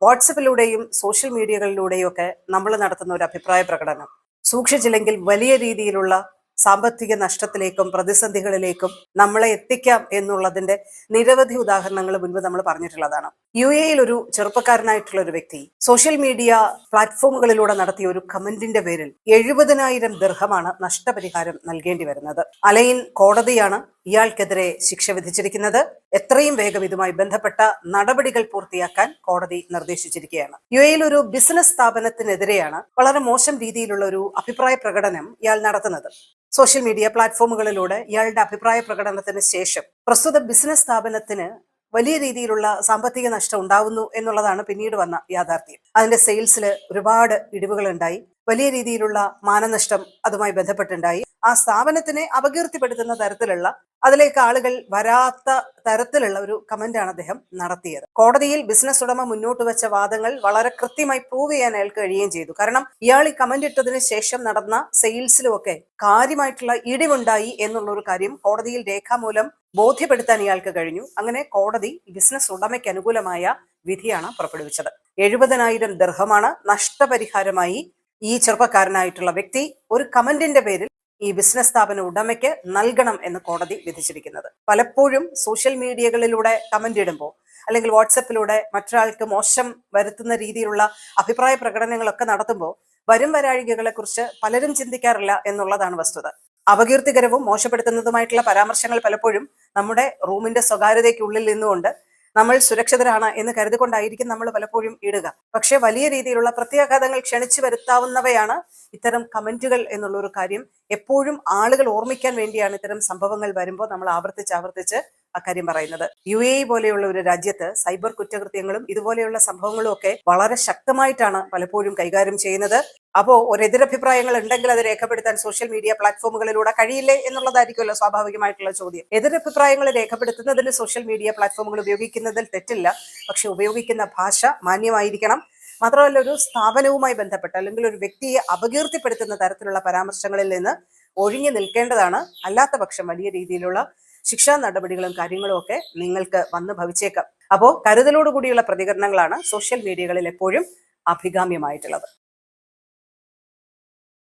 വാട്സപ്പിലൂടെയും social മീഡിയകളിലൂടെയും ഒക്കെ നമ്മൾ നടത്തുന്ന ഒരു അഭിപ്രായ പ്രകടനം സൂക്ഷിച്ചില്ലെങ്കിൽ വലിയ രീതിയിലുള്ള സാമ്പത്തിക നഷ്ടത്തിലേക്കും പ്രതിസന്ധികളിലേക്കും നമ്മളെ എത്തിക്കാം എന്നുള്ളതിന്റെ നിരവധി ഉദാഹരണങ്ങൾ മുൻപ് നമ്മൾ പറഞ്ഞിട്ടുള്ളതാണ്. യു.എയിൽ ഒരു ചെറുപ്പക്കാരനായിട്ടുള്ള ഒരു വ്യക്തി സോഷ്യൽ മീഡിയ പ്ലാറ്റ്ഫോമുകളിലൂടെ നടത്തിയ ഒരു കമന്റിന്റെ പേരിൽ 70,000 ദിർഹമാണ് നഷ്ടപരിഹാരം നൽകേണ്ടി വരുന്നത്. അലൈൻ കോടതിയാണ് ഇയാൾക്കെതിരെ ശിക്ഷ വിധിച്ചിരിക്കുന്നത്. എത്രയും വേഗം ഇതുമായി ബന്ധപ്പെട്ട നടപടികൾ പൂർത്തിയാക്കാൻ കോടതി നിർദ്ദേശിച്ചിരിക്കുകയാണ്. യു.എയിൽ ഒരു ബിസിനസ് സ്ഥാപനത്തിനെതിരെയാണ് വളരെ മോശം രീതിയിലുള്ള ഒരു അഭിപ്രായ പ്രകടനം ഇയാൾ നടത്തുന്നത്. സോഷ്യൽ മീഡിയ പ്ലാറ്റ്ഫോമുകളിലൂടെ ഇയാളുടെ അഭിപ്രായ പ്രകടനത്തിന് ശേഷം പ്രസ്തുത ബിസിനസ് സ്ഥാപനത്തിന് വലിയ രീതിയിലുള്ള സാമ്പത്തിക നഷ്ടം ഉണ്ടാവുന്നു എന്നുള്ളതാണ് പിന്നീട് വന്ന യാഥാർത്ഥ്യം. അതിന്റെ സെയിൽസിൽ ഒരുപാട് ഇടിവുകൾ ഉണ്ടായി, വലിയ രീതിയിലുള്ള മാനനഷ്ടം അതുമായി ബന്ധപ്പെട്ടുണ്ടായി. ആ സ്ഥാപനത്തിനെ അപകീർത്തിപ്പെടുത്തുന്ന തരത്തിലുള്ള, അതിലേക്ക് ആളുകൾ വരാത്ത തരത്തിലുള്ള ഒരു കമന്റാണ് അദ്ദേഹം നടത്തിയത്. കോടതിയിൽ ബിസിനസ് ഉടമ മുന്നോട്ട് വെച്ച വാദങ്ങൾ വളരെ കൃത്യമായി പ്രൂവ് ചെയ്യാൻ അയാൾക്ക് കഴിയുകയും ചെയ്തു. കാരണം ഇയാൾ ഈ കമന്റ് ഇട്ടതിന് ശേഷം നടന്ന സെയിൽസിലും ഒക്കെ കാര്യമായിട്ടുള്ള ഇടിവുണ്ടായി എന്നുള്ള ഒരു കാര്യം കോടതിയിൽ രേഖാമൂലം ബോധ്യപ്പെടുത്താൻ ഇയാൾക്ക് കഴിഞ്ഞു. അങ്ങനെ കോടതി ബിസിനസ് ഉടമയ്ക്ക് അനുകൂലമായ വിധിയാണ് പുറപ്പെടുവിച്ചത്. 70,000 ദിർഹമാണ് നഷ്ടപരിഹാരമായി ഈ ചെറുപ്പക്കാരനായിട്ടുള്ള വ്യക്തി ഒരു കമന്റിന്റെ പേരിൽ ഈ ബിസിനസ് സ്ഥാപന ഉടമയ്ക്ക് നൽകണം എന്ന് കോടതി വിധിച്ചിരിക്കുന്നത്. പലപ്പോഴും സോഷ്യൽ മീഡിയകളിലൂടെ കമന്റ് ഇടുമ്പോൾ അല്ലെങ്കിൽ വാട്സപ്പിലൂടെ മറ്റൊരാൾക്ക് മോശം വരുത്തുന്ന രീതിയിലുള്ള അഭിപ്രായ പ്രകടനങ്ങളൊക്കെ നടത്തുമ്പോൾ വരും വരാഴികകളെ കുറിച്ച് പലരും ചിന്തിക്കാറില്ല എന്നുള്ളതാണ് വസ്തുത. അപകീർത്തികരവും മോശപ്പെടുത്തുന്നതുമായിട്ടുള്ള പരാമർശങ്ങൾ പലപ്പോഴും നമ്മുടെ റൂമിന്റെ സ്വകാര്യതയ്ക്കുള്ളിൽ നിന്നുകൊണ്ട് നമ്മൾ സുരക്ഷിതരാണ് എന്ന് കരുതിക്കൊണ്ടായിരിക്കും നമ്മൾ പലപ്പോഴും ഇടുക. പക്ഷെ വലിയ രീതിയിലുള്ള പ്രത്യാഘാതങ്ങൾ ക്ഷണിച്ചു വരുത്താവുന്നവയാണ് ഇത്തരം കമന്റുകൾ എന്നുള്ള ഒരു കാര്യം എപ്പോഴും ആളുകൾ ഓർമ്മിക്കാൻ വേണ്ടിയാണ് ഇത്തരം സംഭവങ്ങൾ വരുമ്പോൾ നമ്മൾ ആവർത്തിച്ച് അക്കാര്യം പറയുന്നത്. യു.എ പോലെയുള്ള ഒരു രാജ്യത്ത് സൈബർ കുറ്റകൃത്യങ്ങളും ഇതുപോലെയുള്ള സംഭവങ്ങളും ഒക്കെ വളരെ ശക്തമായിട്ടാണ് പലപ്പോഴും കൈകാര്യം ചെയ്യുന്നത്. അപ്പോ ഒരു എതിരഭിപ്രായങ്ങൾ ഉണ്ടെങ്കിൽ അത് രേഖപ്പെടുത്താൻ സോഷ്യൽ മീഡിയ പ്ലാറ്റ്ഫോമുകളിലൂടെ കഴിയില്ലേ എന്നുള്ളതായിരിക്കുമല്ലോ സ്വാഭാവികമായിട്ടുള്ള ചോദ്യം. എതിരഭിപ്രായങ്ങൾ രേഖപ്പെടുത്തുന്നതിന് സോഷ്യൽ മീഡിയ പ്ലാറ്റ്ഫോമുകൾ ഉപയോഗിക്കുന്നതിൽ തെറ്റില്ല. പക്ഷെ ഉപയോഗിക്കുന്ന ഭാഷ മാന്യമായിരിക്കണം. മാത്രമല്ല, ഒരു സ്ഥാപനവുമായി ബന്ധപ്പെട്ട അല്ലെങ്കിൽ ഒരു വ്യക്തിയെ അപകീർത്തിപ്പെടുത്തുന്ന തരത്തിലുള്ള പരാമർശങ്ങളിൽ നിന്ന് ഒഴിഞ്ഞു നിൽക്കേണ്ടതാണ്. അല്ലാത്ത പക്ഷം വലിയ രീതിയിലുള്ള ശിക്ഷാ നടപടികളും കാര്യങ്ങളും ഒക്കെ നിങ്ങൾക്ക് വന്ന് ഭവിച്ചേക്കാം. അപ്പോൾ കരുതലോടുകൂടിയുള്ള പ്രതികരണങ്ങളാണ് സോഷ്യൽ മീഡിയകളിൽ എപ്പോഴും അഭികാമ്യമായിട്ടുള്ളത്.